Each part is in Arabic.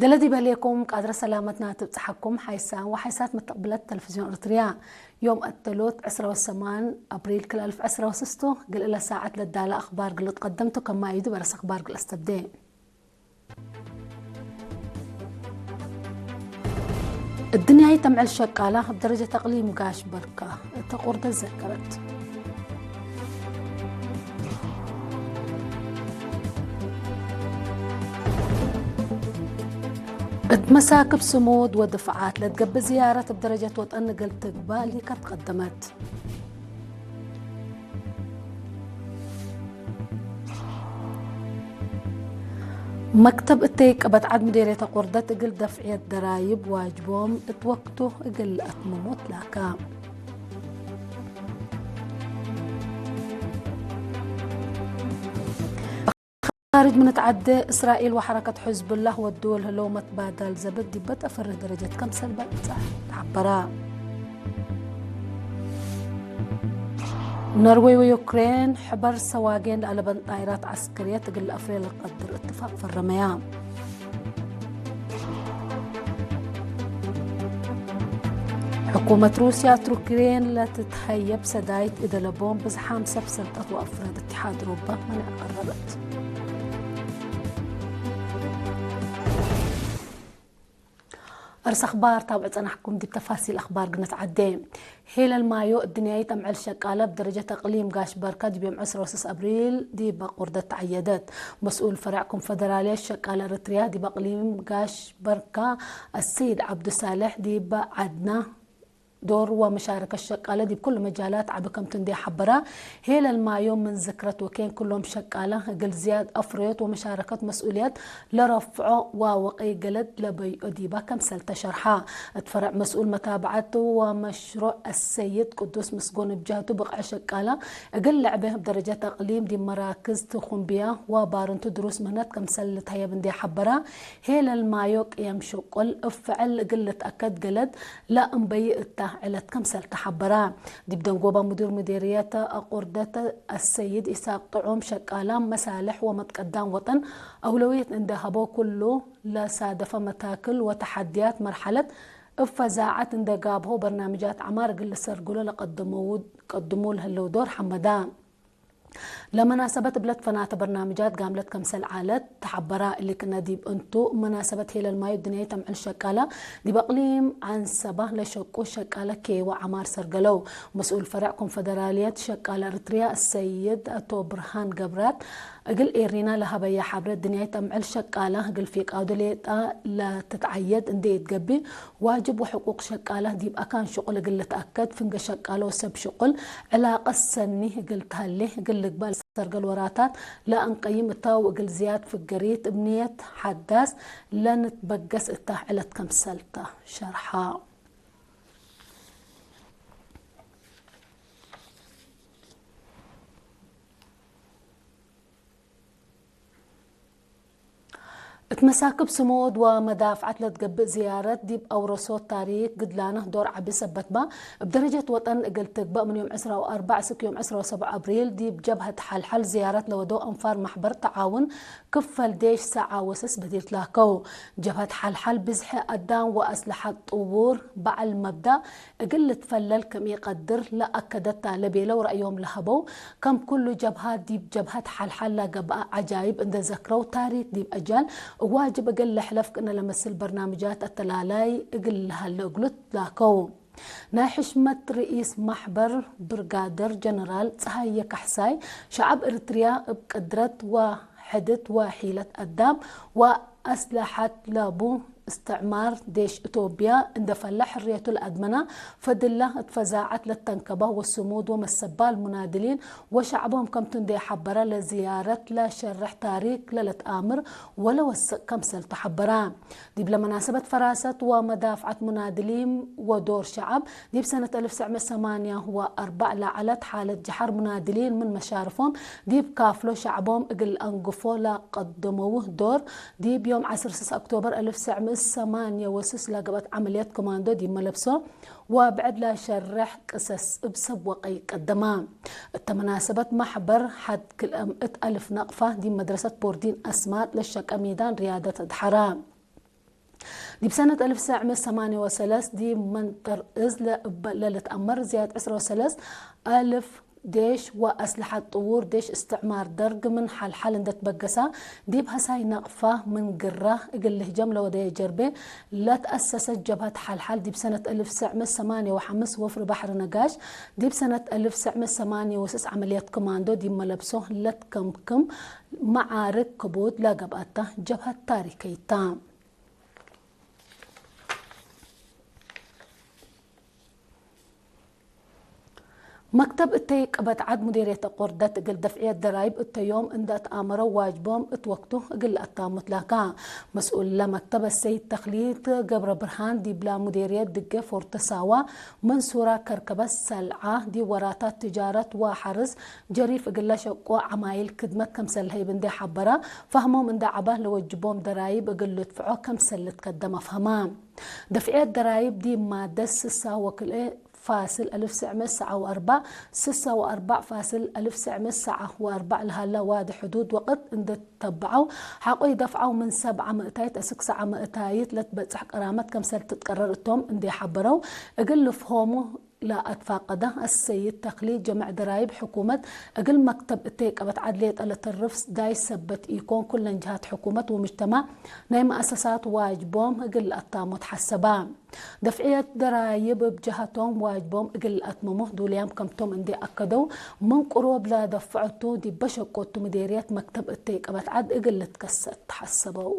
دلدي باليكم قادرة سلامتنا تبصحكم حيسان وحيسات متقبلات تلفزيون إريتريا يوم الثلاث 28 أبريل كل 2016 قل إلى ساعة للدالة أخبار قل تقدمته كما يدو برس أخبار قل استبدأ الدنيا يتمع الشقالة بدرجة تقليم قاش بركة تقرد الذكرت مساكب صمود ودفعات لتقب زيارة بدرجة وطن قلت قبالي كتقدمت مكتب التيك بتعد مديرية قردة قل دفعية درايب واجبهم اتوقتوا قل اتمموت لاكا خارج من تعدى إسرائيل وحركة حزب الله والدول هلو متبادل زبد دبت أفر درجة كم سلبة تعبرا نرويج ويوكرين حبر سواقين لألبن طائرات عسكرية تقل أفريل القدر اتفاق في الرميان حكومة روسيا تروكرين لا تتهيب سدايت إذا لبوم بزحام سبسلطة وأفراد اتحاد أوروبا منع قربت أرس أخبار تابعت أنا حكم دي بتفاصيل أخبار قناة عدين هيل المايو الدنيا تمع الشقالة بدرجة تقليم قاش بركات بيوم 10 أبريل دي بقردة تعيدت مسؤول فرع كونفدرالية الشقالة إريتريا دي بقليم قاش بركة السيد عبد الصالح دي بعدنا دور ومشاركة الشقالة دي بكل مجالات عبكم تندي حبرة هيل المايو من ذكرة وكين كلهم شقالة قل زياد أفريط ومشاركة مسؤوليات لرفعه ووقي قلد لبي أديبا كم سلت شرحة اتفرع مسؤول متابعته ومشروع السيد قدوس مسقون بجهته بقع شقالة قل لعبه بدرجة تقليم دي مراكز تخون بيا وبارنتو دروس مهنات كم سلت هيا بندي حبرة هيل المايو قيام شقل افعل قلة أكد قلد لا انبي علت كم سلت حبرا دي بدن قوبا مدير مديرية قردة السيد إساق طعوم شقالام مسالح ومتقدام وطن أولوية اندهبو كله لا سادف متاكل وتحديات مرحلة افزاعة اندقابه برنامجات عمار قل سرقلو قدموا لها اللو دور حمدان لمناسبة بلد فنات برنامجات قاملت كمسل عالت تحبرا اللي كنا ديب انتو مناسبة هيل المايو الدنيا تمع الشقالة دي بقليم عن سبه لشقو الشقالة كي وعمار سرقلو مسؤول فرع كونفدرالية شقالة إريتريا السيد أتو برهان قبرات قل إيرينا لها بيا حبرة الدنيا تمع الشقالة قل فيك أودليتا لا تتعيد اندي تقبي واجب وحقوق شقالة ديب أكان شغل قل تأكد فنق شقالة وسب شغل علاقة السني قلتها لي قل قبال سرق الوراتات لا انقيم التاو وقل زياد في القريت بنية حداث لا نتبقس التاه علت كم سلطة شرحا مساكب سمود ومدافعة لتقبل زيارة ديب أورسوت تاريخ قدلانه دور عبي سبتبا بدرجة وطن قلت تقبأ من يوم 14 سك يوم 7 أبريل ديب جبهة حل زيارة لودو أنفار محبر تعاون كفل ديش ساعة وسس بدير تلاكو جبهة حل بزحي أدان وأسلحة طور باع المبدأ قلت فلل كم يقدر لا أكدت طالبي لو رأيهم لهبو كم كل جبهات ديب جبهة حل لا قبأ عجايب عند ذكروا تاريخ ديب أجال واجب اقل حلفك ان لمسل برنامجات التلالاي اقل هالقلت لاكو ناحشمة رئيس محبر برغادر جنرال صهاية كحساي شعب إريتريا بقدرت وحدت وحيلة الدام وأسلحة لابو استعمار ديش إثيوبيا اندفل حرية الأدمنة فدله تفزاعت للتنكبة والسمود ومسبا المنادلين وشعبهم كم تندي حبرا لزيارة لا شرح تاريخ للتآمر ولا وسق كم سلت حبرا دي بلا مناسبة فراسة ومدافعة منادلين ودور شعب دي بسنة 1984 لعلت حالة جحر منادلين من مشارفهم دي بكافلو شعبهم اقل انقفو لا قدموه دور دي بيوم 10 أكتوبر 1908 لقبت عمليات كوماندو دي ملبسو وبعد لا شرح قصص بسب وقي قدما التمناسبة محبر حد كل ألف نقفة دي مدرسة بوردين أسمات للشك ميدان ريادة دحرام دي بسنة 1983 دي منطر إزلة للتأمر زيادة 23 ألف ديش وأسلحة طور ديش استعمار درج من حل اندت بقسا دي بهساي نقفة من قرة اقل هجم ودي جربي لا تأسست جبهة حل دي بسنة 1985 وفر بحر نقاش دي بسنة 1986 عملية كوماندو دي ملبسه لتكمكم معارك كبود لا قبقته جبهة تاريخية. مكتب التيك قبت عد مديرية قردة قل دفعية درايب التيوم اندات آمروا واجبهم اتوقتو قل التامت لها مسؤول لمكتب السيد تخليط قبر برهان دي بلا مديرية دقة فورتساوى منصورة كركبة سلعة دي وراتات تجارة وحرز جريف قل شقو عمايل كدمة كمسل هي بندي حبرة فهموا من دعبه لوجبهم درايب قل دفعوا كمسل تقدم فهمان دفعية درايب دي مادة سسا وكل فاصل 1904 6 فاصل 1904 لها واد حدود وقت عند تبعوا حقوا يدفعوا من 700 600 لتبصح قرامات كم سنة تتقرر التوم اندي حبروا اقل فهموا لا أتفاقده السيد تقليد جمع درايب حكومة أقل مكتب التيك أبت عدلية الترفس داي سبت يكون كل جهات حكومة ومجتمع نايم أساسات واجبهم أقل أطامت حسبان دفعية درايب بجهتهم واجبهم أقل أتممه دوليام كمتم اندي أكدوا من قروب لا دفعتو دي بشكوتو مديرية مكتب التيك أبت عد أقل تكست حسبوا.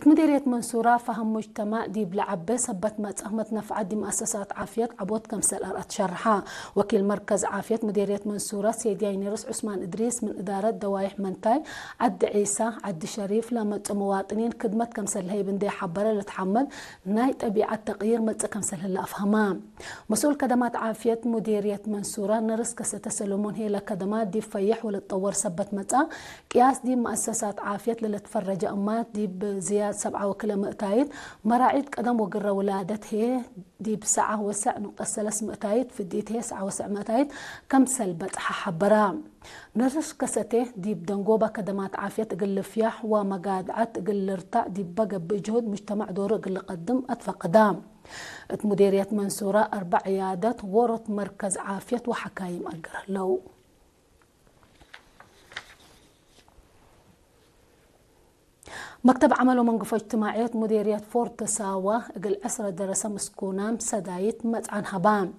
مديرية منصورة فهم مجتمع دي بلعبة سبت متأهمت نفع دي مؤسسات عافية عبود كمسل أرأت شرحها وكيل مركز عافية مديرية منصورة سيد ياينيرس عثمان إدريس من إدارة دوايح منتاي عد عيسى عد شريف لما مواطنين خدمة كمسل هي بندي حبرة لتحمل ناي طبيعة تغيير متى كمسل هلا أفهمها مسؤول خدمات عافية مديرية منصورة نرس كسة سلمون هي لخدمات دي فيح ولتطور سبت متى قياس دي مؤسسات عافية للتفرج أمات دي بزيادة 7 كيلومتر مراعيد قدم وقرة ولادت هي دي بسعة وسع نقطة 300 في ديت هي 7 وسع كم سلبت حبرا نرش كسته دي بدنقوبة كدمات عافية قل فياح ومقادعات قل ارتع دي بقى بجهد مجتمع دور قل قدم أتفقدام مديرية منصورة 4 عيادات ورط مركز عافية وحكايم أقر لو مكتب عمل ومنقف اجتماعيات مديرية فورتساوى قل أسرة دراسة مسكونة سدايت متعن هبان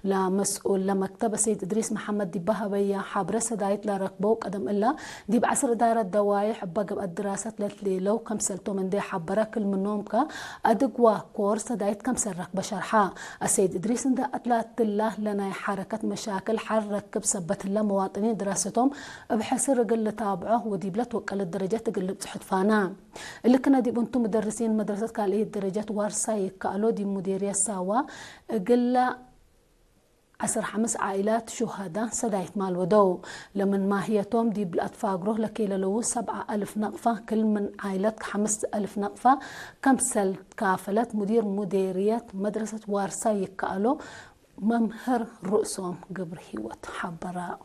لا مسؤول لمكتب سيد إدريس محمد دي بهبية حابرة سدايت لا ركبو قدم إلا دي بعسر دارة دوايح بقى الدراسة لتليلو كم سلتو من دي حبرة كل منهم كا أدقوا كورس سدايت كم سل ركبة شرحا السيد إدريس انده أتلات الله لنا حركة مشاكل حركب سبت الله مواطنين دراستهم بحسر قل تابعه ودي بلا توكل الدرجات قل بتحطفانا اللي كنا دي بنتم مدرسين مدرسة كاليه الدرجات وارساي كالو دي مديرية ساوا قل 15 عائلات شهداء سدايت مال ودو لمن ماهيتهم دي بالأتفاقره لكيلا لو 7000 نقفة كل من عائلات 5000 نقفة كمسل كافلت مدير مديرية مدرسة وارساي كالو ممهر رؤسهم قبر هيوت حبراء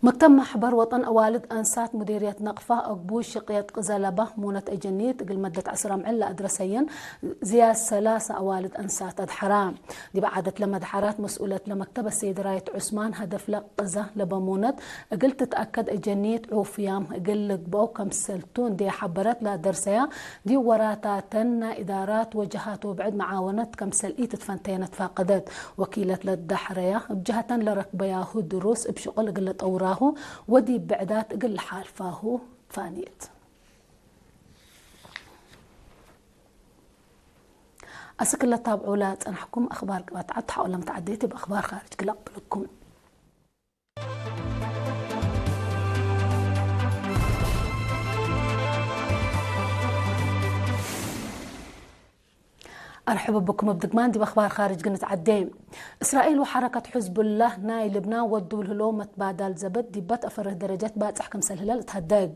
مكتب محبر وطن أوالد أنسات مديرية نقفة أقبوش شقية قزلبة مونة أجنيت قل مدة 10 معلة أدرسيا زياد 3 أوالد أنسات أدحرام دي بعدت لما دحرات مسؤولة لمكتب السيد راية عثمان هدف لقزة لبمونة قل تتأكد أجنيت عوفيام قل قبو كم سلتون دي حبرت لا درسيا دي وراتاتن إدارات وجهات وبعد معاونة كم سلئيت تفنتين تفاقدت وكيلة للدحرية بجهة لركبياهو دروس بشغل قلت أوراه ودي بعدات قل حال فاهو فانيت أسكلا تابعوا لا تنحكم أخبار قبات حاول لم تعديتي بأخبار خارج قلق لكم أرحب بكم بدقمان دي بأخبار خارج قناة عدين إسرائيل وحركة حزب الله ناي لبنان ودوا الهلو متبادل زبد دي بتأفره درجات بات أحكم سلهلال تهداق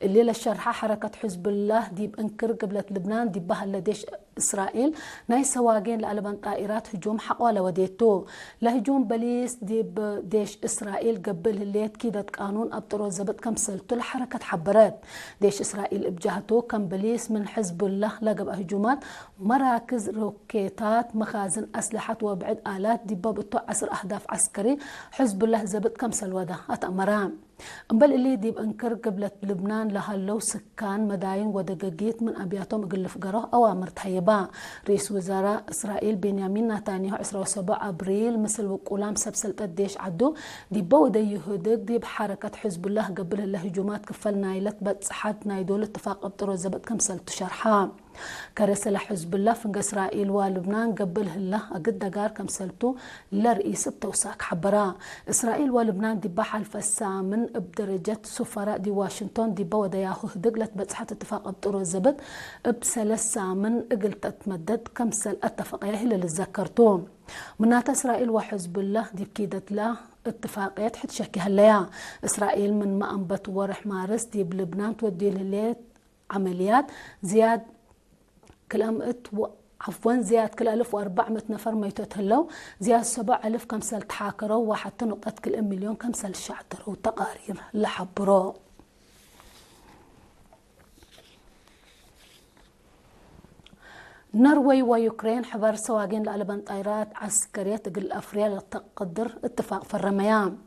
الليلة الشرحة حركة حزب الله دي بأنكر قبلة لبنان دي بها لديش إسرائيل ناي سواقين لألبان طائرات هجوم حقوالة وديتو لهجوم بليس ديب ديش إسرائيل قبل الليت كيدت قانون أبطرو الزبط كم سلتو لحركة حبرات ديش إسرائيل إبجهتو كم بليس من حزب الله لقب هجومات مراكز روكيتات مخازن أسلحة وبعد آلات ديبابتو 10 أهداف عسكري حزب الله زبط كم سلوده أتأمران أمبل اللي ديب أنكر قبل لبنان لها لو سكان مداين ودقاقيت من أبياتهم قلف قراه أوامر تهيبا رئيس وزراء إسرائيل بنيامين نتنياهو 27 أبريل مثل وقولام سبسلت الديش عدو ديب ودا يهودك ديب حركة حزب الله قبل الهجومات كفل نايلت بتصحات نايدول اتفاق أبطرو زبط كمسلت شرحا كرسل حزب الله في إسرائيل ولبنان قبل الله أقد دقار كمسلتو لرئيس بتوساك حبرا إسرائيل ولبنان دي بحال فسامن بدرجة سفراء دي واشنطن دي بودا ياهو هدقلت بتصحة اتفاق أبطرو الزبط بسلس سامن قلت اتمدد كمسل اتفاقية هلا للذكرتو منات إسرائيل وحزب الله دي بكيدت له اتفاقيات حد شكي هليا إسرائيل من ما أنبت ورح مارس دي بلبنان تودي لليت عمليات زياد عفوا زياد كل 1400 نفر ميتوت هلو زياد 7000 كمسل تحاكروا وحتى نقطة كل مليون كمسل شعتروا تقارير لحبروا نروي ويوكرين حبر سواقين لألبان طائرات عسكرية تقل أفريا لتقدر اتفاق في الرميان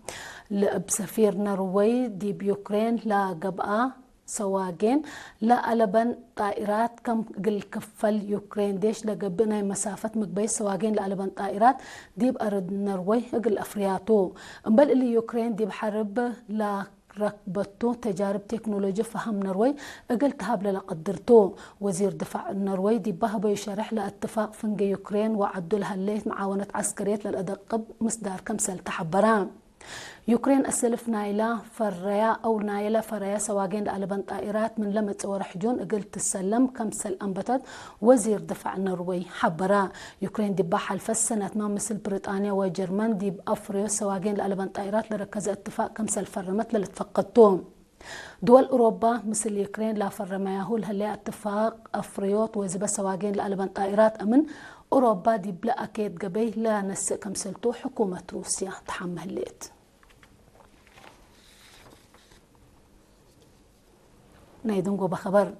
بسفير نروي دي بيوكرين لا قبقى سواقين لا ألبان طائرات كم قل كفل يوكرين ديش لقبنا مسافة مقبي سواقين لألبان طائرات دي بأرد نروي قل أفرياتو بل اللي يوكرين دي بحرب لا ركبتو تجارب تكنولوجيا فهم نروي قلت هابل لقدرتو وزير دفاع النروي دي بهبه يشرح لاتفاق فنج يوكرين وعدوا لها الليت معاونة عسكرية للأدق مصدار كمسل تحبران يوكرين أسلف نايلة فريا أو نايلة فريا سواقين لألبان طائرات من لمت ورحجون قلت السلم كمسل أنبتت وزير دفاع النروي حبرا يوكرين دي بحال فالسنة ما مثل بريطانيا وجرمان دي بأفريو سواقين لألبان طائرات لركز اتفاق كمسل فرمت للتفقدتهم دول أوروبا مثل يوكرين لا فرمياهو لهاللي اتفاق أفريوت وزبا سواقين لألبان طائرات أمن أوروبا دي بلا أكيد قبيه لا نسق كمسلتو حكومة روسيا تحمل ليت نايدنقو بخبر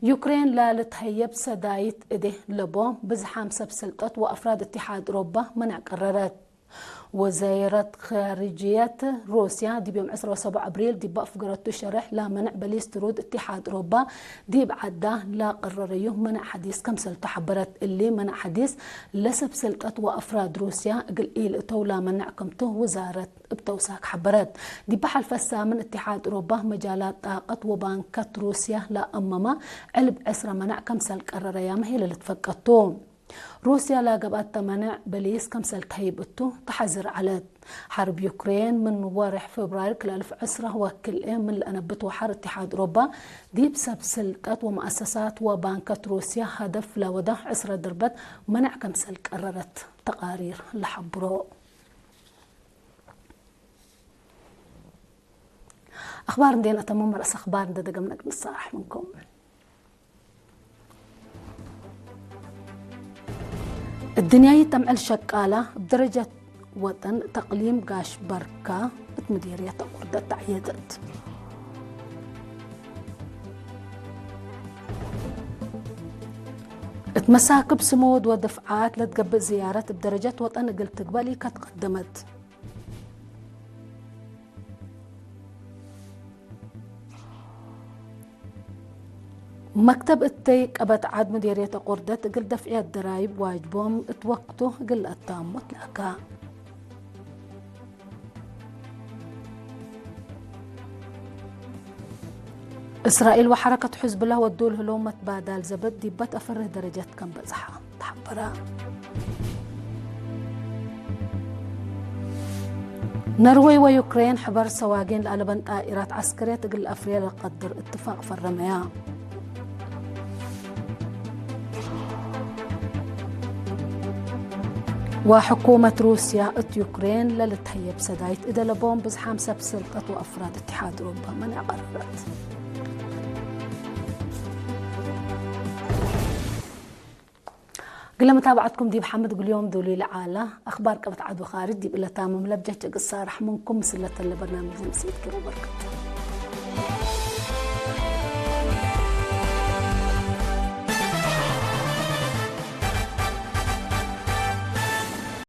يوكرين لا لتهيب سدايت إده لبو بزحام سبسلطات وأفراد اتحاد أوروبا منع قرارات وزيرة خارجية روسيا دي بيوم 27 أبريل دي بأفقرت شرح لا منع بليس ترود اتحاد أوروبا دي بعده لا قرريه منع حديث كمسل تحبرت اللي منع حديث لسب سلطات وأفراد روسيا قل إيل لا منع كمته وزارة بتوساك حبرت دي بحال فسا من اتحاد أوروبا مجالات طاقة وبانكات روسيا لا أمما علب أسرى منع كمسل قرريا ما هي اللي تفقدتهم روسيا لا قبات منع بليس كمسل تهيبتو تحذر على حرب يوكرين من ورح فبراير كل 1010 وكل من الأنبت وحر اتحاد أوروبا دي بسبب سلطات ومؤسسات وبانكات روسيا هدف لوضع عسر دربت منع كمسل قررت تقارير لحبرو أخبار ندين أتمم رأس أخبار ندقم نقم الصراح منكم الدنيا يتمعل شقالة بدرجة وطن تقليم قاش بركة مديرية قردة تعيدت اتمساكب سمود ودفعات لتقبل زيارة بدرجة وطن قلت قبالي كتقدمت مكتب التيك أبت عاد مديرية قردة قل دفعية الدرايب واجبهم اتوقتوا قل التام مطلقا إسرائيل وحركة حزب الله ودول هلومة بادال زبد ديبت أفره درجات كم بزحة تحبرا نروي ويوكرين حبر سواقين لألبان طائرات عسكرية تقل أفريا لقدر اتفاق في الرميان وحكومة روسيا ات يوكرين للتهيب سدايت إذا لبوم بزحام سب سلطة وأفراد اتحاد أوروبا منع قرارات قل متابعتكم دي محمد قول يوم دولي لعالة أخبار قبت عدو خارج دي بلا تامم لبجة قصة رحمكم مسلة البرنامج نسيت كيف بركة